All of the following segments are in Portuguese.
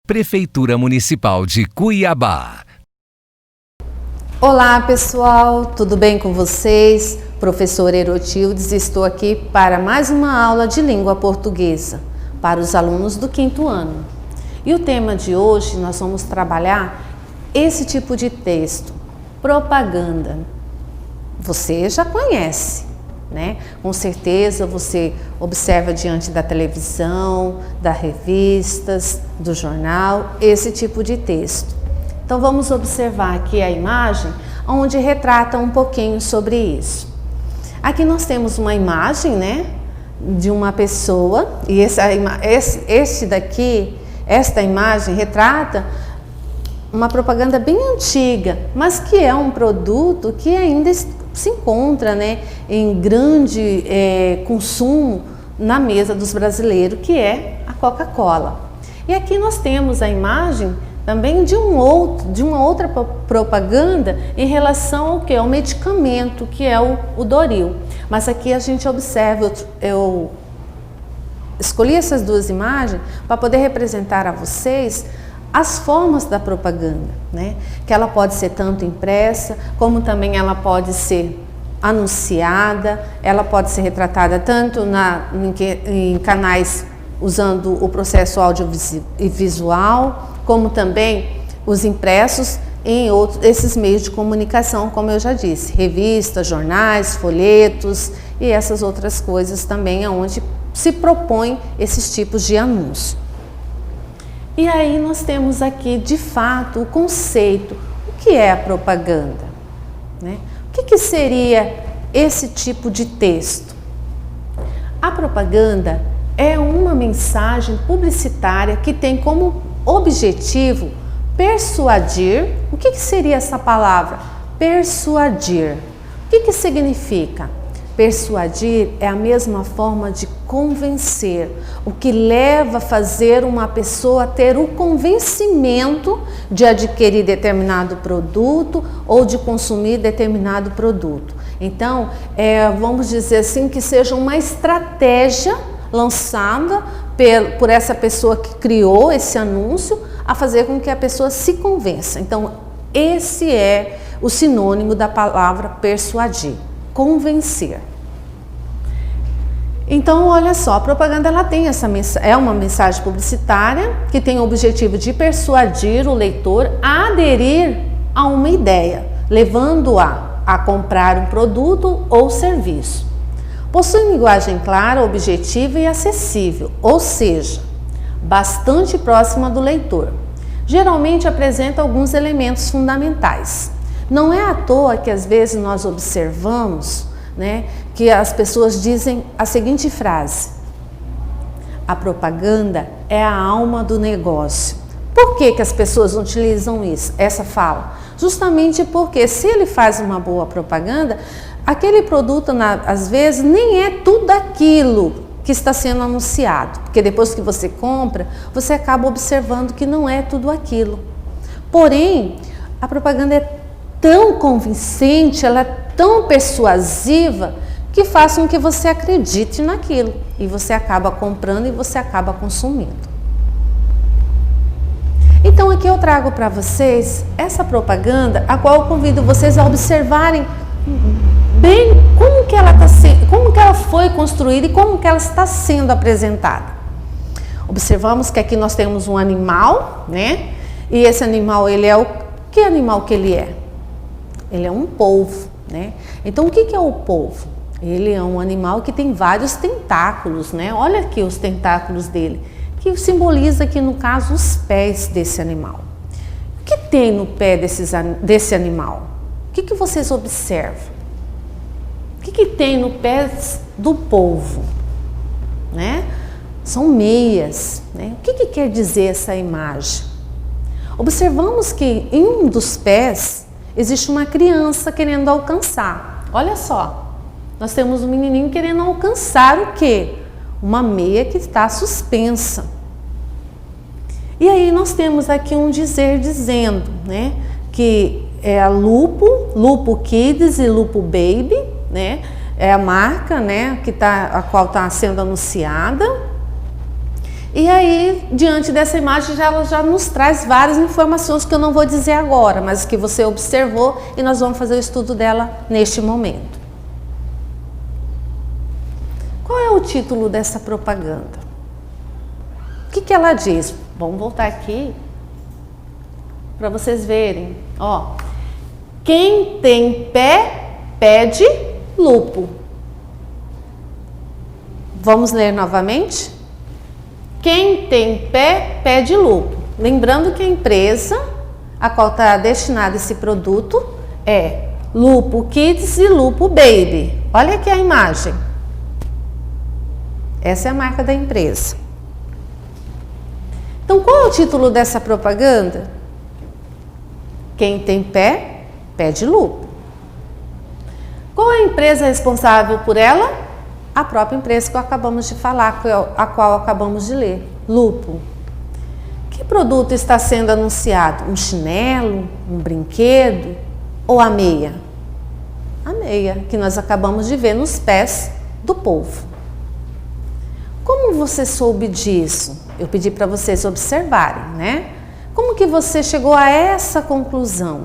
Prefeitura Municipal de Cuiabá. Olá pessoal, tudo bem com vocês? Professora Erotildes, estou aqui para mais uma aula de língua portuguesa para os alunos do 5º ano. E o tema de hoje nós vamos trabalhar esse tipo de texto, propaganda. Você já conhece, né? Com certeza você observa diante da televisão, das revistas, do jornal, esse tipo de texto. Então vamos observar aqui a imagem onde retrata um pouquinho sobre isso. Aqui nós temos uma imagem, né, de uma pessoa e esta imagem retrata uma propaganda bem antiga, mas que é um produto que ainda se encontra, né, em grande consumo na mesa dos brasileiros, que é a Coca-Cola. E aqui nós temos a imagem também de uma outra propaganda em relação ao que é o medicamento, que é o Doril. Mas aqui a gente observa, eu escolhi essas duas imagens para poder representar a vocês as formas da propaganda, né? Que ela pode ser tanto impressa, como também ela pode ser anunciada, ela pode ser retratada tanto em canais usando o processo audiovisual, como também os impressos em esses meios de comunicação, como eu já disse, revistas, jornais, folhetos e essas outras coisas também, onde se propõe esses tipos de anúncio. E aí nós temos aqui, de fato, o conceito. O que é a propaganda? Né? O que seria esse tipo de texto? A propaganda é uma mensagem publicitária que tem como objetivo persuadir. O que seria essa palavra? Persuadir. O que significa? Persuadir é a mesma forma de convencer, o que leva a fazer uma pessoa ter o convencimento de adquirir determinado produto ou de consumir determinado produto. Então, vamos dizer assim, que seja uma estratégia lançada por essa pessoa que criou esse anúncio a fazer com que a pessoa se convença. Então, esse é o sinônimo da palavra persuadir. Convencer. Então, olha só, a propaganda ela tem é uma mensagem publicitária que tem o objetivo de persuadir o leitor a aderir a uma ideia, levando-a a comprar um produto ou serviço. Possui linguagem clara, objetiva e acessível, ou seja, bastante próxima do leitor. Geralmente apresenta alguns elementos fundamentais. Não é à toa que às vezes nós observamos, né, que as pessoas dizem a seguinte frase: a propaganda é a alma do negócio. Por que as pessoas utilizam essa fala? Justamente porque se ele faz uma boa propaganda, aquele produto às vezes nem é tudo aquilo que está sendo anunciado, porque depois que você compra, você acaba observando que não é tudo aquilo. Porém, a propaganda é tão convincente, ela é tão persuasiva, que faz com que você acredite naquilo. E você acaba comprando e você acaba consumindo. Então aqui eu trago para vocês essa propaganda, a qual eu convido vocês a observarem bem como que ela foi construída e como que ela está sendo apresentada. Observamos que aqui nós temos um animal, né? E esse animal, ele é que animal que ele é? Ele é um polvo, né? Então, o que é o polvo? Ele é um animal que tem vários tentáculos, né? Olha aqui os tentáculos dele, que simboliza aqui, no caso, os pés desse animal. O que tem no pé desse animal? O que vocês observam? O que tem no pé do polvo? Né? São meias, né? O que quer dizer essa imagem? Observamos que em um dos pés existe uma criança querendo alcançar. Olha só, nós temos um menininho querendo alcançar o quê? Uma meia que está suspensa. E aí nós temos aqui um dizer dizendo, né, que é a Lupo Kids e Lupo Baby, né, é a marca, né, a qual está sendo anunciada. E aí, diante dessa imagem, ela já nos traz várias informações que eu não vou dizer agora, mas que você observou e nós vamos fazer o estudo dela neste momento. Qual é o título dessa propaganda? O que ela diz? Vamos voltar aqui para vocês verem. Ó, quem tem pé, pede lupo. Vamos ler novamente? Quem tem pé, pede lupo. Lembrando que a empresa a qual está destinado esse produto é Lupo Kids e Lupo Baby. Olha aqui a imagem. Essa é a marca da empresa. Então, qual é o título dessa propaganda? Quem tem pé, pede lupo. Qual é a empresa responsável por ela? A própria empresa que acabamos de falar, a qual acabamos de ler, Lupo. Que produto está sendo anunciado? Um chinelo, um brinquedo ou a meia? A meia, que nós acabamos de ver nos pés do povo. Como você soube disso? Eu pedi para vocês observarem, né? Como que você chegou a essa conclusão?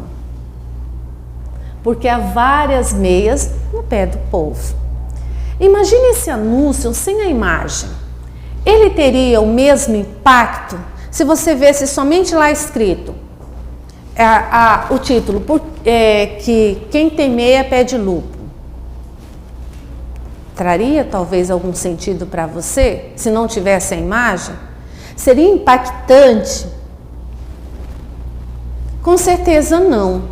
Porque há várias meias no pé do povo. Imagine esse anúncio sem a imagem. Ele teria o mesmo impacto se você visse somente lá escrito o título, que quem tem meia pede lupo. Traria talvez algum sentido para você se não tivesse a imagem? Seria impactante? Com certeza não,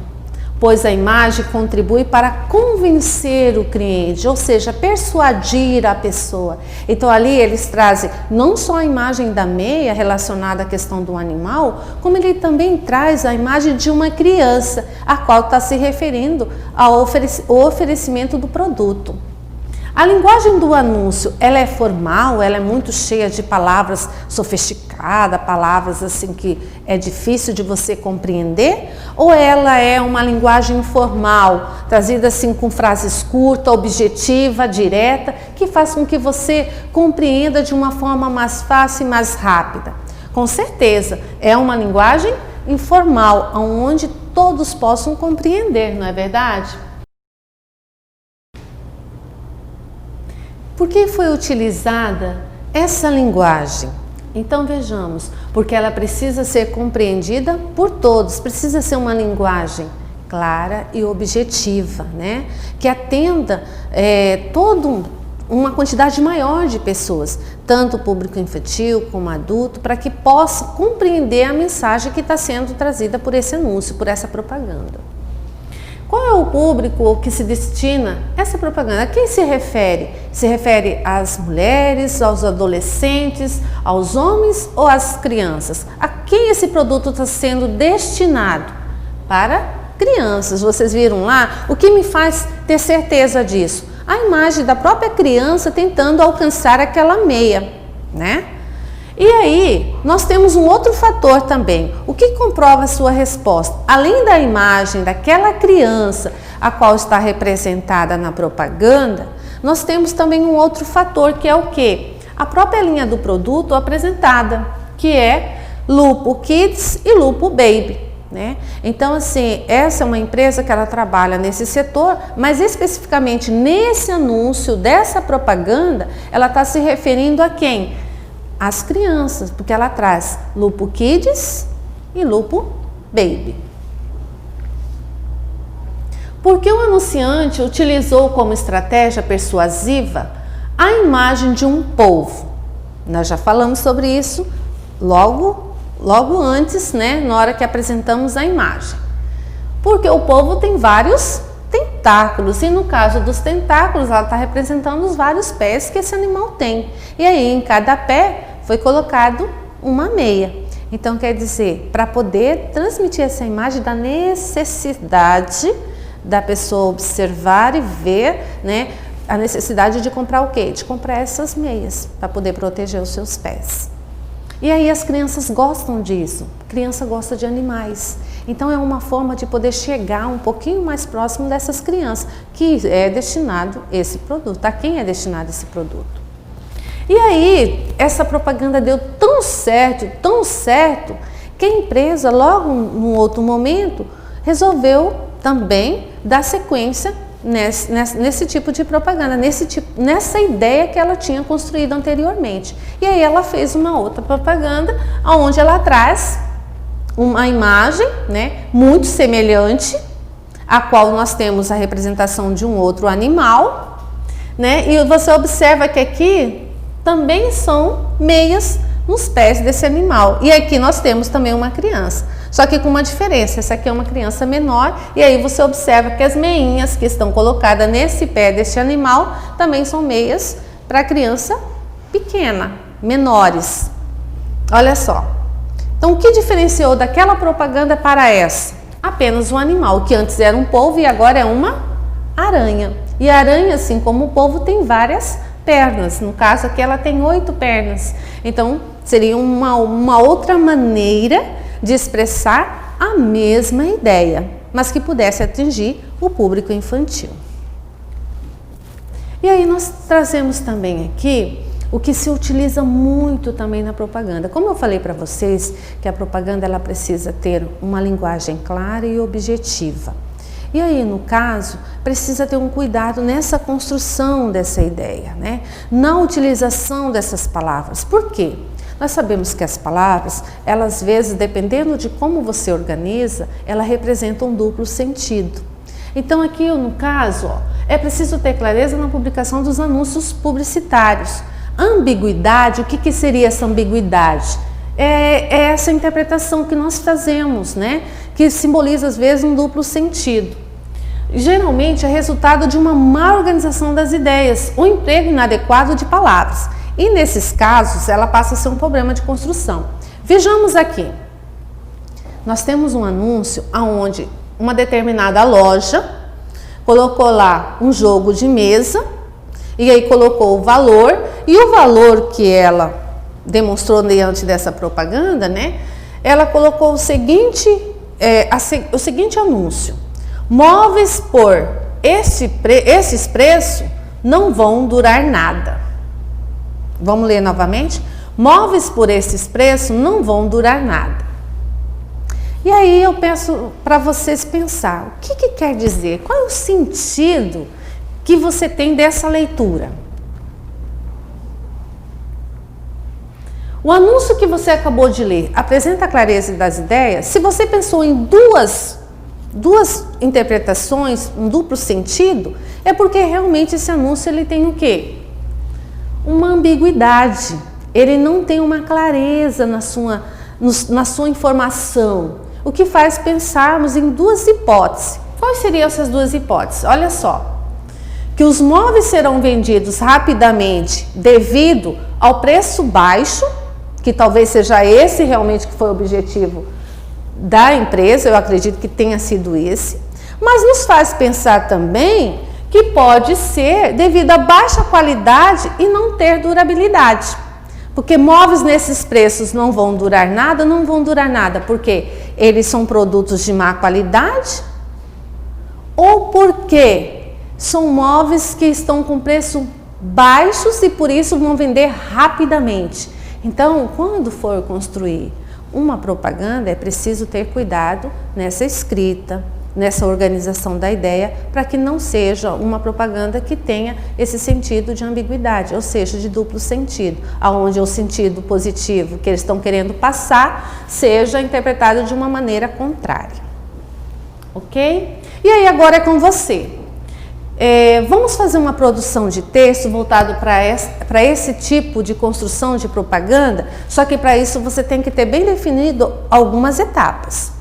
pois a imagem contribui para convencer o cliente, ou seja, persuadir a pessoa. Então ali eles trazem não só a imagem da meia relacionada à questão do animal, como ele também traz a imagem de uma criança, a qual está se referindo ao oferecimento do produto. A linguagem do anúncio, ela é formal, ela é muito cheia de palavras sofisticadas, palavras assim que é difícil de você compreender? Ou ela é uma linguagem informal, trazida assim com frases curtas, objetiva, direta, que faz com que você compreenda de uma forma mais fácil e mais rápida? Com certeza, é uma linguagem informal, onde todos possam compreender, não é verdade? Por que foi utilizada essa linguagem? Então vejamos, porque ela precisa ser compreendida por todos, precisa ser uma linguagem clara e objetiva, né? Que atenda uma quantidade maior de pessoas, tanto o público infantil como adulto, para que possa compreender a mensagem que está sendo trazida por esse anúncio, por essa propaganda. Qual é o público que se destina essa propaganda? A quem se refere? Se refere às mulheres, aos adolescentes, aos homens ou às crianças? A quem esse produto está sendo destinado? Para crianças. Vocês viram lá? O que me faz ter certeza disso? A imagem da própria criança tentando alcançar aquela meia, né? E aí, nós temos um outro fator também. O que comprova a sua resposta? Além da imagem daquela criança a qual está representada na propaganda, nós temos também um outro fator, que é o quê? A própria linha do produto apresentada, que é Lupo Kids e Lupo Baby, né? Então, assim, essa é uma empresa que ela trabalha nesse setor, mas especificamente nesse anúncio dessa propaganda, ela está se referindo a quem? As crianças, porque ela traz Lupo Kids e Lupo Baby. Porque o anunciante utilizou como estratégia persuasiva a imagem de um polvo. Nós já falamos sobre isso logo antes, né, na hora que apresentamos a imagem. Porque o polvo tem vários tentáculos, e no caso dos tentáculos, ela está representando os vários pés que esse animal tem. E aí, em cada pé, foi colocado uma meia. Então, quer dizer, para poder transmitir essa imagem da necessidade da pessoa observar e ver, né, a necessidade de comprar o quê? De comprar essas meias, para poder proteger os seus pés. E aí as crianças gostam disso. Criança gosta de animais. Então, é uma forma de poder chegar um pouquinho mais próximo dessas crianças, que é destinado esse produto. A quem é destinado esse produto? E aí, essa propaganda deu tão certo, que a empresa, logo num outro momento, resolveu também dar sequência nesse tipo de propaganda, nessa ideia que ela tinha construído anteriormente. E aí ela fez uma outra propaganda, onde ela traz uma imagem, né, muito semelhante, a qual nós temos a representação de um outro animal, né, e você observa que aqui também são meias nos pés desse animal. E aqui nós temos também uma criança, só que com uma diferença, essa aqui é uma criança menor, e aí você observa que as meinhas que estão colocadas nesse pé desse animal também são meias para criança pequena, menores. Olha só. Então, o que diferenciou daquela propaganda para essa? Apenas um animal, que antes era um polvo e agora é uma aranha. E a aranha, assim como o polvo, tem várias pernas. No caso aqui, ela tem 8 pernas. Então, seria uma outra maneira de expressar a mesma ideia, mas que pudesse atingir o público infantil. E aí nós trazemos também aqui o que se utiliza muito também na propaganda. Como eu falei para vocês, que a propaganda ela precisa ter uma linguagem clara e objetiva. E aí, no caso, precisa ter um cuidado nessa construção dessa ideia, né? Na utilização dessas palavras. Por quê? Nós sabemos que as palavras, elas às vezes, dependendo de como você organiza, ela representa um duplo sentido. Então aqui, no caso, ó, é preciso ter clareza na publicação dos anúncios publicitários. Ambiguidade, o que seria essa ambiguidade? É essa interpretação que nós fazemos, né? Que simboliza às vezes um duplo sentido. Geralmente é resultado de uma má organização das ideias, ou emprego inadequado de palavras. E nesses casos, ela passa a ser um problema de construção. Vejamos aqui. Nós temos um anúncio onde uma determinada loja colocou lá um jogo de mesa e aí colocou o valor, e o valor que ela demonstrou diante dessa propaganda, né? Ela colocou o seguinte anúncio: móveis por esses preços não vão durar nada. Vamos ler novamente? Móveis por esses preços não vão durar nada. E aí eu peço para vocês pensar, o que quer dizer? Qual é o sentido que você tem dessa leitura? O anúncio que você acabou de ler apresenta a clareza das ideias? Se você pensou em duas interpretações, um duplo sentido, é porque realmente esse anúncio ele tem o quê? Uma ambiguidade. Ele não tem uma clareza na sua informação, o que faz pensarmos em duas hipóteses. Quais seriam essas duas hipóteses? Olha só. Que os móveis serão vendidos rapidamente devido ao preço baixo, que talvez seja esse realmente que foi o objetivo da empresa, eu acredito que tenha sido esse, mas nos faz pensar também que pode ser devido à baixa qualidade e não ter durabilidade. Porque móveis nesses preços não vão durar nada, porque eles são produtos de má qualidade ou porque são móveis que estão com preço baixos e por isso vão vender rapidamente. Então, quando for construir uma propaganda, é preciso ter cuidado nessa escrita, nessa organização da ideia, para que não seja uma propaganda que tenha esse sentido de ambiguidade, ou seja, de duplo sentido, onde o sentido positivo que eles estão querendo passar seja interpretado de uma maneira contrária. Ok? E aí agora é com você. Vamos fazer uma produção de texto voltado para esse tipo de construção de propaganda, só que para isso você tem que ter bem definido algumas etapas.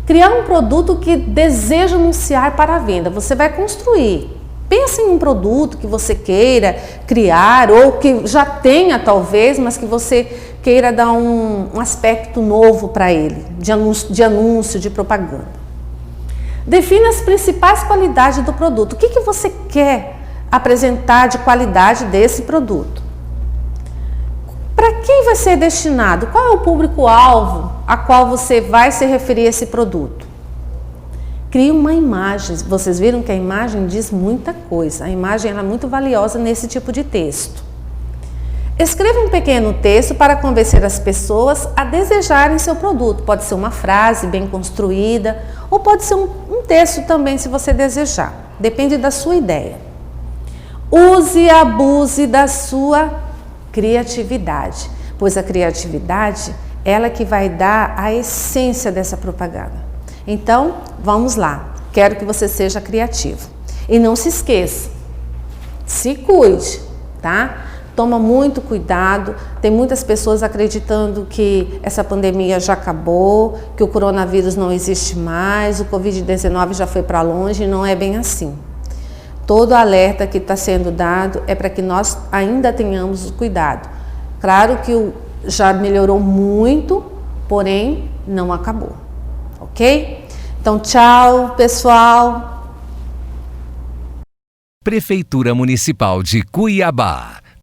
Criar um produto que deseja anunciar para a venda. Você vai construir. Pense em um produto que você queira criar ou que já tenha talvez, mas que você queira dar um aspecto novo para ele, de anúncio, de propaganda. Defina as principais qualidades do produto. O que você quer apresentar de qualidade desse produto? Para quem vai ser destinado? Qual é o público-alvo a qual você vai se referir a esse produto? Crie uma imagem. Vocês viram que a imagem diz muita coisa. A imagem é muito valiosa nesse tipo de texto. Escreva um pequeno texto para convencer as pessoas a desejarem seu produto. Pode ser uma frase bem construída ou pode ser um texto também, se você desejar. Depende da sua ideia. Use e abuse da sua criatividade, pois a criatividade, ela que vai dar a essência dessa propaganda. Então, vamos lá. Quero que você seja criativo. E não se esqueça, se cuide, tá? Toma muito cuidado. Tem muitas pessoas acreditando que essa pandemia já acabou, que o coronavírus não existe mais, o Covid-19 já foi para longe, não é bem assim. Todo alerta que está sendo dado é para que nós ainda tenhamos cuidado. Claro que já melhorou muito, porém não acabou, ok? Então, tchau, pessoal! Prefeitura Municipal de Cuiabá.